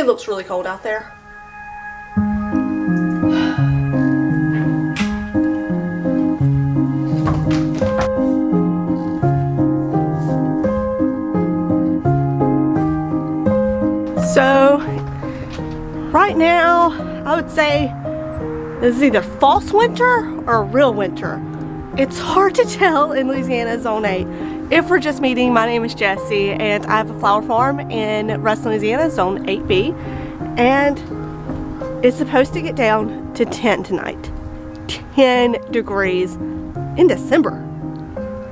It looks really cold out there. So right now I would say this is either false winter or real winter. It's hard to tell in Louisiana Zone 8. If we're just meeting, my name is Jessie and I have a flower farm in Ruston, Louisiana, Zone 8B, and it's supposed to get down to 10 tonight. 10 degrees in December.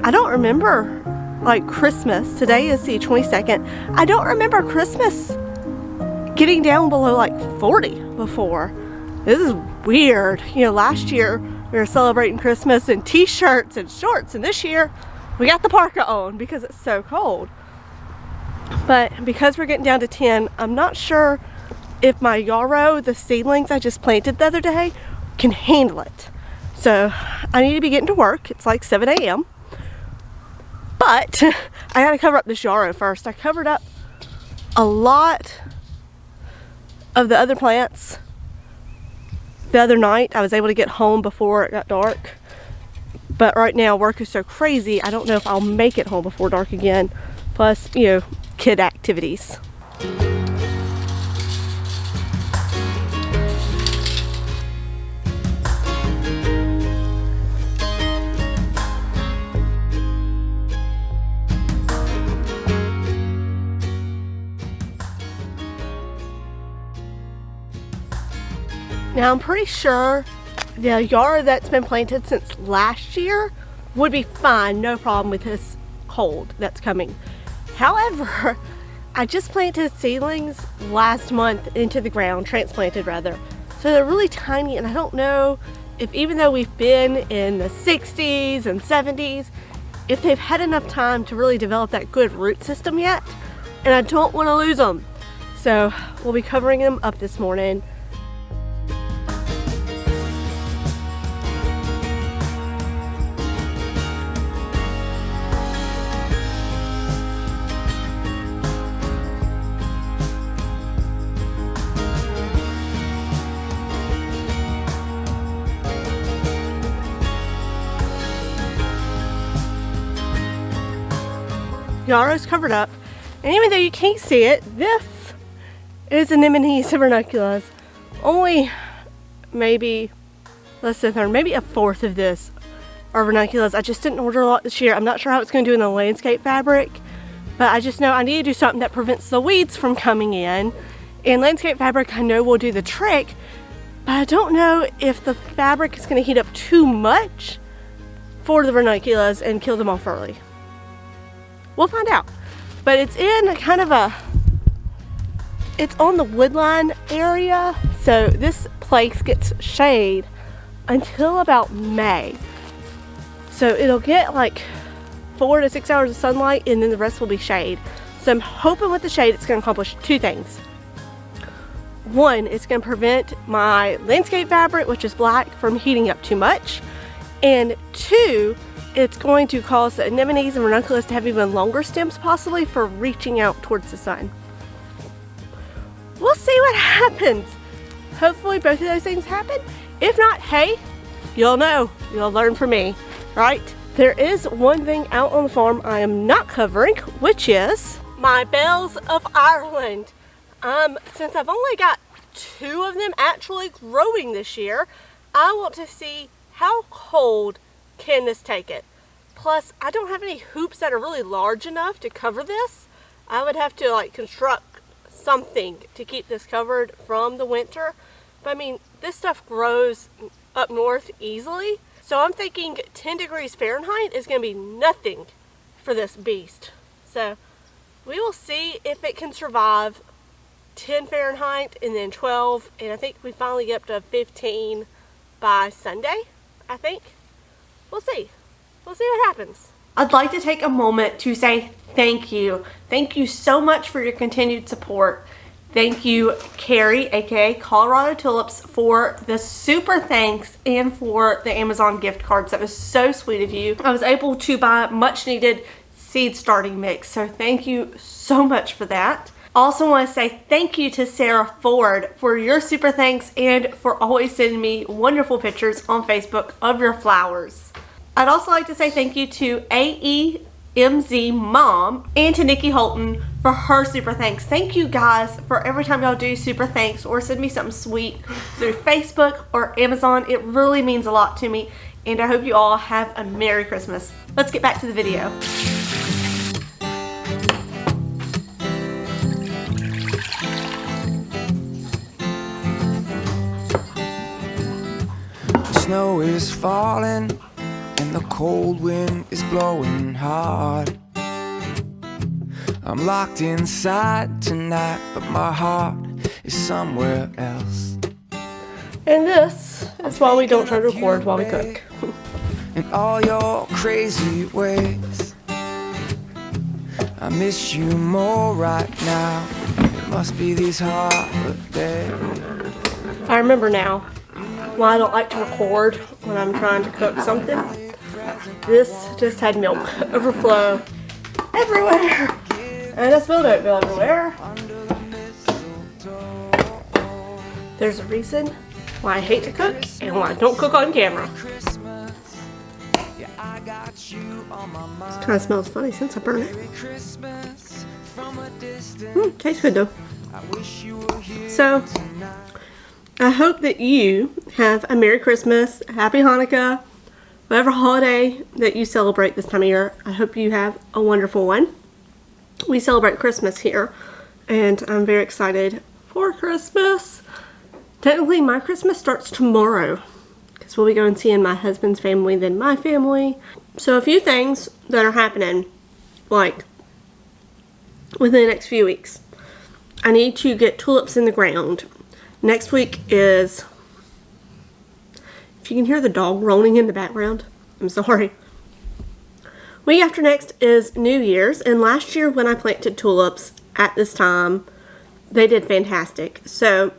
I don't remember like Christmas. Today is the 22nd. I don't remember Christmas getting down below like 40 before. This is weird. You know, last year we were celebrating Christmas in t-shirts and shorts, and this year we got the parka on because it's so cold. But because we're getting down to 10, I'm not sure if my yarrow, the seedlings I just planted the other day, can handle it. So I need to be getting to work. It's like 7 a.m. But I gotta cover up this yarrow first. I covered up a lot of the other plants the other night. I was able to get home before it got dark. But right now work is so crazy, I don't know if I'll make it home before dark again. Plus, you know, kid activities. Now I'm pretty sure the yarrow that's been planted since last year would be fine, no problem with this cold that's coming. However, I just planted seedlings last month into the ground, transplanted rather. So they're really tiny, and I don't know if, even though we've been in the 60s and 70s, if they've had enough time to really develop that good root system yet. And I don't want to lose them. So we'll be covering them up this morning. Yarrow's covered up, and even though you can't see it, this is anemones and ranunculus. Only maybe less than a third, maybe a fourth of this are ranunculus. I just didn't order a lot this year. I'm not sure how it's going to do in the landscape fabric, but I just know I need to do something that prevents the weeds from coming in. And landscape fabric I know will do the trick, but I don't know if the fabric is going to heat up too much for the ranunculus and kill them off early. We'll find out. But it's in kind of a, it's on the woodline area, so this place gets shade until about May. So it'll get like 4 to 6 hours of sunlight, and then the rest will be shade. So I'm hoping with the shade it's going to accomplish two things. One, it's going to prevent my landscape fabric, which is black, from heating up too much. And two, it's going to cause the anemones and ranunculus to have even longer stems, possibly for reaching out towards the sun. We'll see what happens. Hopefully both of those things happen. If not, hey, you'll know. You'll learn from me, right? There is one thing out on the farm I am not covering, which is my bells of Ireland. Since I've only got 2 of them actually growing this year, I want to see how cold can this take it. Plus, I don't have any hoops that are really large enough to cover this. I would have to like construct something to keep this covered from the winter. But I mean, this stuff grows up north easily. So I'm thinking 10 degrees Fahrenheit is going to be nothing for this beast. So we will see if it can survive 10 Fahrenheit and then 12. And I think we finally get up to 15 by Sunday, I think. We'll see. We'll see what happens. I'd like to take a moment to say thank you. Thank you so much for your continued support. Thank you, Carrie, aka Colorado Tulips, for the super thanks and for the Amazon gift cards. That was so sweet of you. I was able to buy much needed seed starting mix, so thank you so much for that. Also want to say thank you to Sarah Ford for your super thanks and for always sending me wonderful pictures on Facebook of your flowers. I'd also like to say thank you to AEMZ Mom and to Nikki Holton for her super thanks. Thank you guys for every time y'all do super thanks or send me something sweet through Facebook or Amazon. It really means a lot to me, and I hope you all have a Merry Christmas. Let's get back to the video. Snow is falling and the cold wind is blowing hard. I'm locked inside tonight, but my heart is somewhere else. And this is why we don't try to record while we cook. In all your crazy ways, I miss you more right now. It must be these holidays. I remember now why I don't like to record when I'm trying to cook something. This just had milk overflow everywhere. And I spilled oatmeal everywhere. There's a reason why I hate to cook and why I don't cook on camera. This kind of smells funny since I burned it. Tastes good though. So, I hope that you have a Merry Christmas, Happy Hanukkah, whatever holiday that you celebrate this time of year. I hope you have a wonderful one. We celebrate Christmas here, and I'm very excited for Christmas. Technically, my Christmas starts tomorrow, because we'll be going seeing my husband's family, then my family. So a few things that are happening, like, within the next few weeks. I need to get tulips in the ground. Next week is, if you can hear the dog rolling in the background, I'm sorry. Week after next is New Year's, and last year when I planted tulips at this time, they did fantastic. So,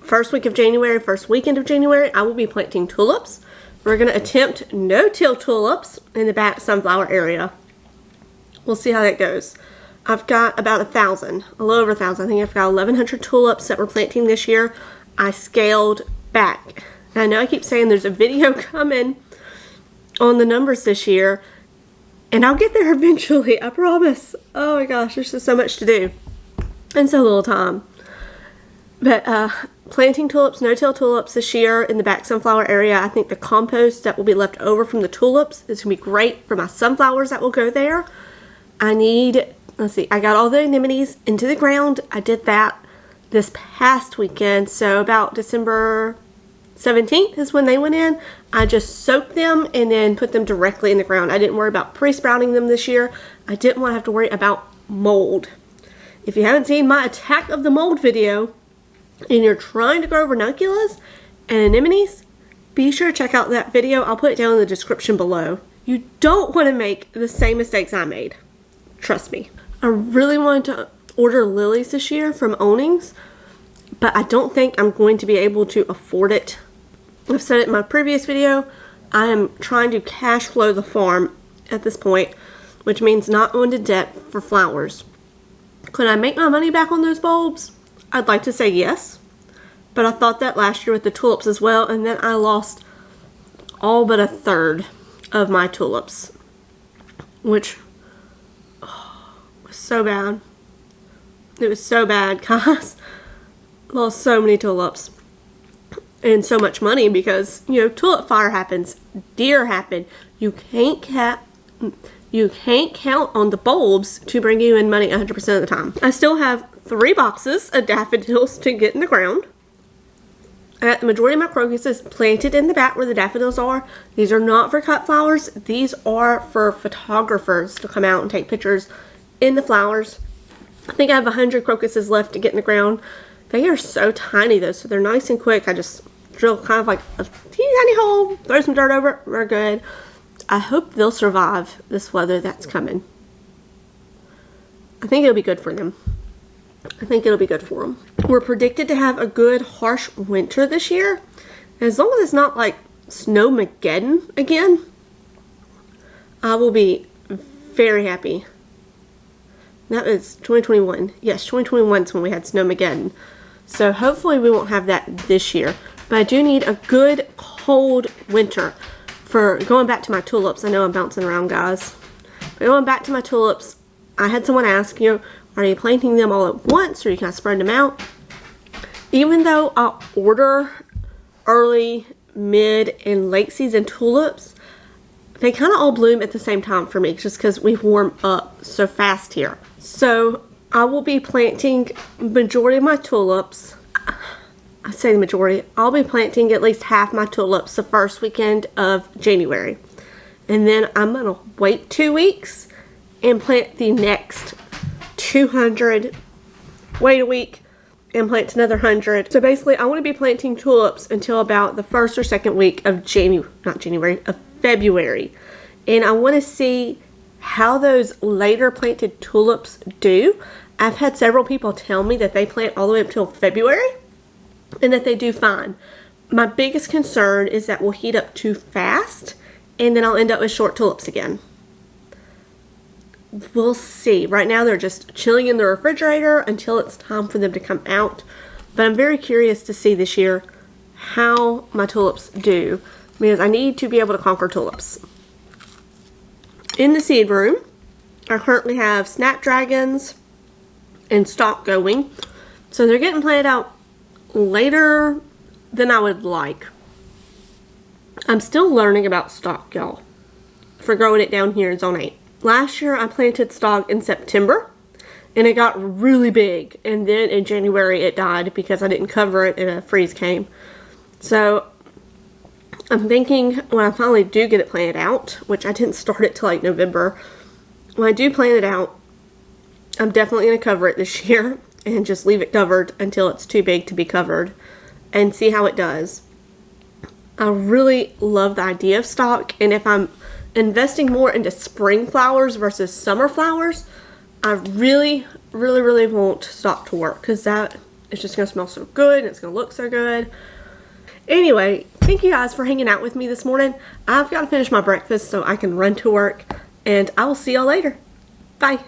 first week of January, first weekend of January, I will be planting tulips. We're going to attempt no-till tulips in the back sunflower area. We'll see how that goes. I've got about 1,000, a little over 1,000. I think I've got 1,100 tulips that we're planting this year. I scaled back. And I know I keep saying there's a video coming on the numbers this year, and I'll get there eventually, I promise. Oh my gosh, there's just so much to do and so little time. But planting tulips, no-till tulips this year in the back sunflower area. I think the compost that will be left over from the tulips is going to be great for my sunflowers that will go there. I need, let's see, I got all the anemones into the ground. I did that this past weekend, so about December 17th is when they went in. I just soaked them and then put them directly in the ground. I didn't worry about pre-sprouting them this year. I didn't want to have to worry about mold. If you haven't seen my attack of the mold video and you're trying to grow ranunculus and anemones, be sure to check out that video. I'll put it down in the description below. You don't want to make the same mistakes I made. Trust me. I really wanted to order lilies this year from Ownings, but I don't think I'm going to be able to afford it. I've said it in my previous video, I am trying to cash flow the farm at this point, which means not going into debt for flowers. Could I make my money back on those bulbs? I'd like to say yes, but I thought that last year with the tulips as well, and then I lost all but 1/3 of my tulips, which was so bad. It was so bad, guys. Lost so many tulips. And so much money because, you know, tulip fire happens, deer happen. You can't count on the bulbs to bring you in money 100% of the time. I still have 3 boxes of daffodils to get in the ground. I got the majority of my crocuses planted in the back where the daffodils are. These are not for cut flowers. These are for photographers to come out and take pictures in the flowers. I think I have 100 crocuses left to get in the ground. They are so tiny though, so they're nice and quick. I just drill kind of like a teeny tiny hole, throw some dirt over it, we're good. I hope they'll survive this weather that's coming. I think it'll be good for them. I think it'll be good for them. We're predicted to have a good harsh winter this year. As long as it's not like Snowmageddon again, I will be very happy. That was 2021. Yes, 2021 is when we had Snowmageddon. So hopefully we won't have that this year. But I do need a good cold winter for going back to my tulips. I know I'm bouncing around, guys. But going back to my tulips, I had someone ask, are you planting them all at once or are you kind of spreading them out? Even though I order early, mid, and late season tulips, they kind of all bloom at the same time for me just because we warm up so fast here. So I will be planting majority of my tulips. I say the majority. I'll be planting at least half my tulips the first weekend of January. And then I'm going to wait 2 weeks and plant the next 200. Wait a week and plant another 100. So basically I want to be planting tulips until about the first or second week of February. And I want to see how those later planted tulips do. I've had several people tell me that they plant all the way up till February and that they do fine. My biggest concern is that we'll heat up too fast and then I'll end up with short tulips again. We'll see. Right now they're just chilling in the refrigerator until it's time for them to come out. But I'm very curious to see this year how my tulips do because I need to be able to conquer tulips. In the seed room, I currently have snapdragons and stock going. So they're getting planted out later than I would like. I'm still learning about stock, y'all, for growing it down here in Zone 8. Last year I planted stock in September and it got really big, and then in January it died because I didn't cover it and a freeze came. So I'm thinking when I finally do get it planted out, which I didn't start it till like November, when I do plant it out, I'm definitely going to cover it this year and just leave it covered until it's too big to be covered and see how it does. I really love the idea of stock, and if I'm investing more into spring flowers versus summer flowers, I really want stock to work because that is just going to smell so good and it's going to look so good. Anyway, thank you guys for hanging out with me this morning. I've got to finish my breakfast so I can run to work, and I will see y'all later. Bye.